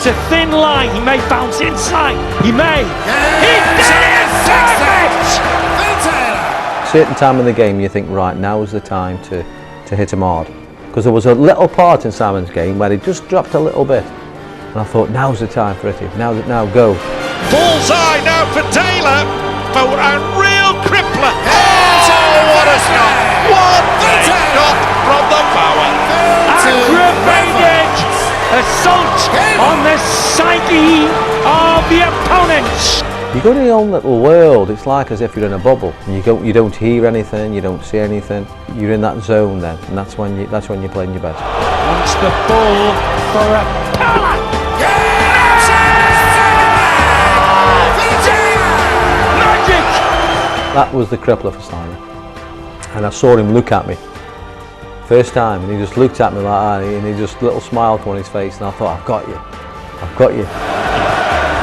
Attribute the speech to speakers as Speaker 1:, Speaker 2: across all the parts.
Speaker 1: It's a thin line. He may bounce inside. He may. He did it! Perfect!
Speaker 2: Certain time in the game you think, right, now is the time to hit him hard. Because there was a little part in Simon's game where he just dropped a little bit. And I thought, now's the time for it. Now go.
Speaker 3: Bullseye now for Taylor. For a real crippler. Oh, what a shot! What a shot from the power!
Speaker 1: Aggravated assault on the psyche of the opponents.
Speaker 2: You go in your own little world. It's like as if you're in a bubble. You don't hear anything. You don't see anything. You're in that zone then, and that's when you're playing your best.
Speaker 1: Wants the ball for a power. Magic!
Speaker 2: That was the crippler for Simon. And I saw him look at me. First time, and he just looked at me like that, and he just little smile come on his face, and I thought, I've got you. I've got you.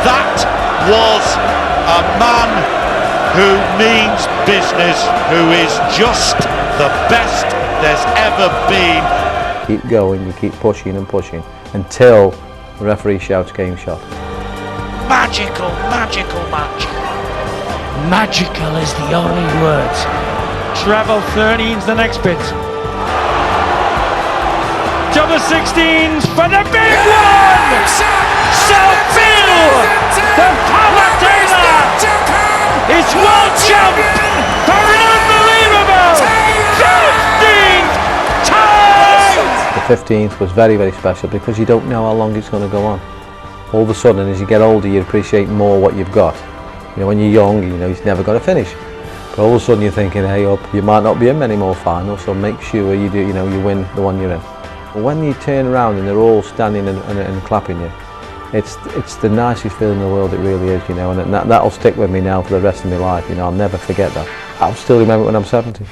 Speaker 3: That was a man who means business, who is just the best there's ever been.
Speaker 2: Keep going, you keep pushing and pushing until the referee shouts game shot.
Speaker 3: Magical, magical match.
Speaker 1: Magical is the only word. Treble 13's the next bit. Double 16s for the big one! So Phil, the Power Taylor, is world champ for an unbelievable 15th time!
Speaker 2: The 15th was very, very special because you don't know how long it's going to go on. All of a sudden, as you get older, you appreciate more what you've got. You know, when you're young, you know, you've never got to finish. But all of a sudden, you're thinking, hey, up, you might not be in many more finals, so make sure you do, you know, you win the one you're in. When you turn around and they're all standing and clapping you, it's the nicest feeling in the world, it really is, you know, and that'll stick with me now for the rest of my life, you know, I'll never forget that. I'll still remember it when I'm 70.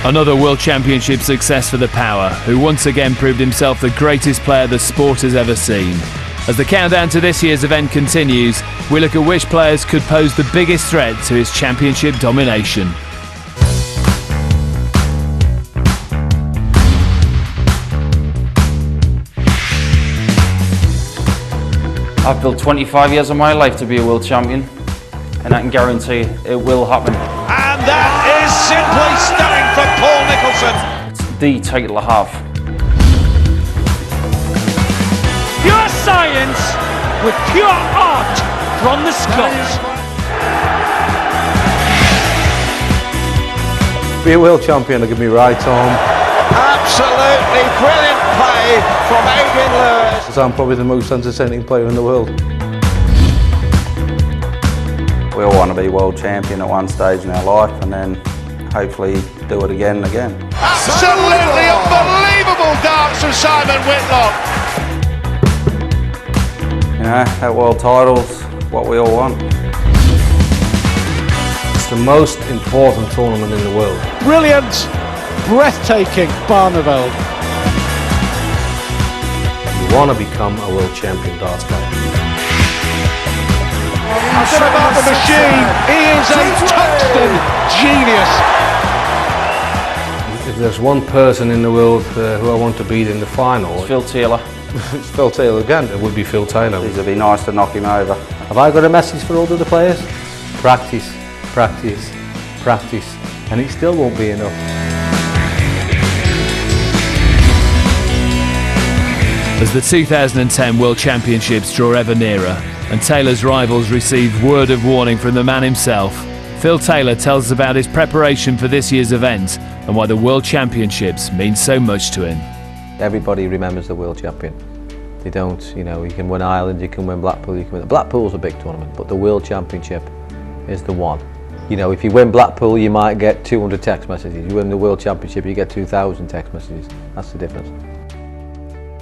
Speaker 4: Another World Championship success for the Power, who once again proved himself the greatest player the sport has ever seen. As the countdown to this year's event continues, we look at which players could pose the biggest threat to his championship domination.
Speaker 5: I've built 25 years of my life to be a world champion, and I can guarantee it will happen.
Speaker 3: And that is simply stunning from Paul Nicholson.
Speaker 5: It's the title I have.
Speaker 1: Pure science with pure art from the Scots.
Speaker 2: Be a world champion, I'll give me right home.
Speaker 3: Absolutely brilliant play from Adrian Lewis.
Speaker 2: I'm probably the most entertaining player in the world.
Speaker 6: We all want to be world champion at one stage in our life and then hopefully do it again and again.
Speaker 3: Absolutely unbelievable dance from Simon Whitlock.
Speaker 6: You know, that world title's what we all want.
Speaker 2: It's the most important tournament in the world.
Speaker 7: Brilliant, breathtaking Barneveld.
Speaker 2: You want to become a world champion darts player.
Speaker 7: I said about the machine, he is a tungsten genius.
Speaker 2: If there's one person in the world who I want to beat in the final,
Speaker 5: Phil Taylor.
Speaker 2: it's Phil Taylor again. It would be Phil Taylor.
Speaker 6: It'd be nice to knock him over.
Speaker 2: Have I got a message for all of the players? Practice, practice, practice, and it still won't be enough.
Speaker 4: As the 2010 World Championships draw ever nearer and Taylor's rivals receive word of warning from the man himself, Phil Taylor tells us about his preparation for this year's event and why the World Championships mean so much to him.
Speaker 2: Everybody remembers the world champion. They don't, you know, you can win Ireland, you can win Blackpool, you can win. Blackpool's a big tournament, but the World Championship is the one. You know, if you win Blackpool, you might get 200 text messages. You win the World Championship, you get 2,000 text messages. That's the difference.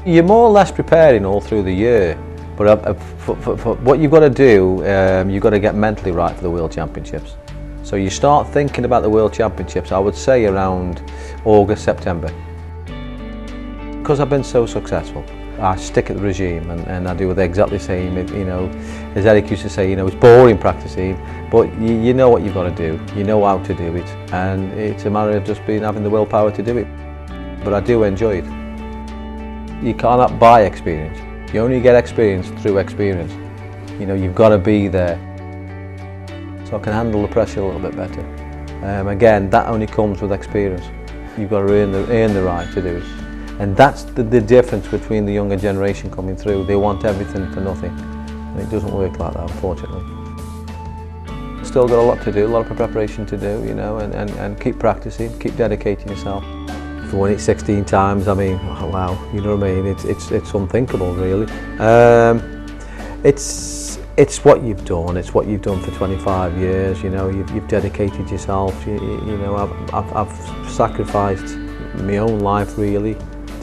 Speaker 2: You're more or less preparing all through the year, but for what you've got to do, you've got to get mentally right for the World Championships. So you start thinking about the World Championships, I would say around August, September. Because I've been so successful, I stick at the regime and I do exactly the same. You know, as Eric used to say, you know, it's boring practicing, but you know what you've got to do, you know how to do it, and it's a matter of just having the willpower to do it. But I do enjoy it. You cannot buy experience. You only get experience through experience. You know, you've got to be there. So I can handle the pressure a little bit better. Again, that only comes with experience. You've got to earn the right to do it. And that's the difference between the younger generation coming through. They want everything for nothing. And it doesn't work like that, unfortunately. Still got a lot to do, a lot of preparation to do, you know, and keep practicing, keep dedicating yourself. If you won it 16 times, I mean, oh, wow, you know what I mean? It's unthinkable, really. It's what you've done. It's what you've done for 25 years. You know, you've dedicated yourself. You know, I've sacrificed my own life really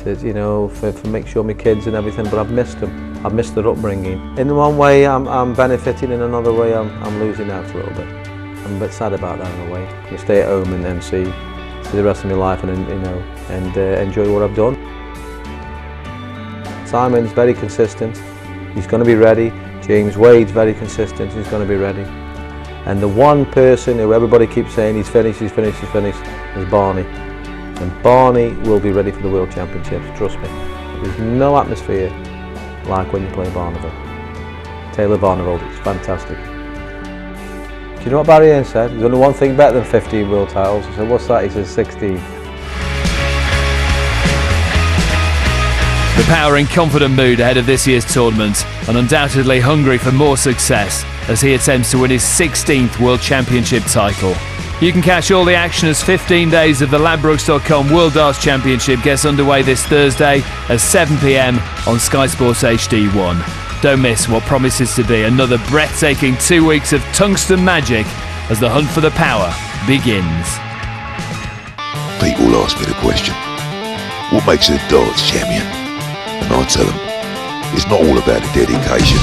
Speaker 2: to, you know, for make sure my kids and everything. But I've missed them. I've missed their upbringing. In one way, I'm benefiting. In another way, I'm losing out a little bit. I'm a bit sad about that in a way. I stay at home and then see the rest of my life and you know enjoy what I've done. Simon's very consistent. He's going to be ready. James Wade's very consistent. He's going to be ready. And the one person who everybody keeps saying he's finished is Barney. And Barney will be ready for the World Championships. Trust me. There's no atmosphere like when you play Barneveld. Taylor Barneveld, it's fantastic. Do you know what Barry Hearn said? There's only one thing better than 15 world titles. I said, what's that? He says 16.
Speaker 4: The Power in confident mood ahead of this year's tournament and undoubtedly hungry for more success as he attempts to win his 16th World Championship title. You can catch all the action as 15 days of the Ladbrokes.com World Darts Championship gets underway this Thursday at 7 p.m. on Sky Sports HD1. Don't miss what promises to be another breathtaking 2 weeks of tungsten magic as the hunt for the power begins.
Speaker 8: People ask me the question, what makes a darts champion? And I tell them, it's not all about the dedication,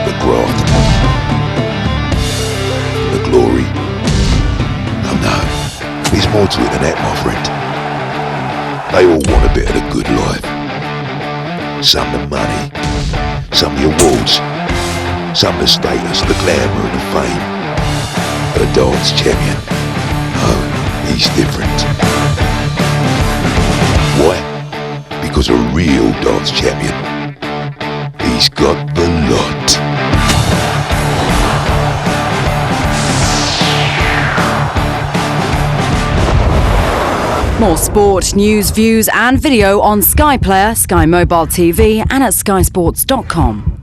Speaker 8: the graft, the glory. No, there's more to it than that, my friend. They all want a bit of the good life. Some the money, some the awards, some the status, the glamour and the fame. But a darts champion, oh, he's different. Why? Because a real darts champion, he's got the lot.
Speaker 9: More sport, news, views and video on Sky Player, Sky Mobile TV and at skysports.com.